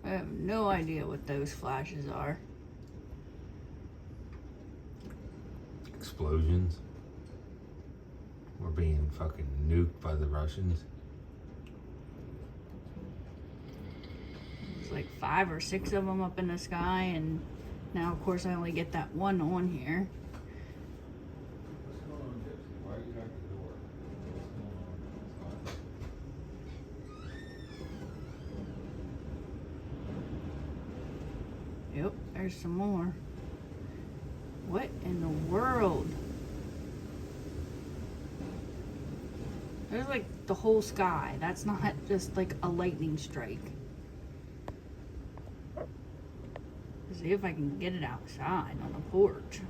I have no idea what those flashes are. Explosions. We're being fucking nuked by the Russians. There's like 5 or 6 of them up in the sky, and now of course I only get that one on here. What's going on, Gypsy? Why are you at the door? What's going on? Yep, there's some more. What in the world? There's like the whole sky. That's not just like a lightning strike. See if I can get it outside on the porch.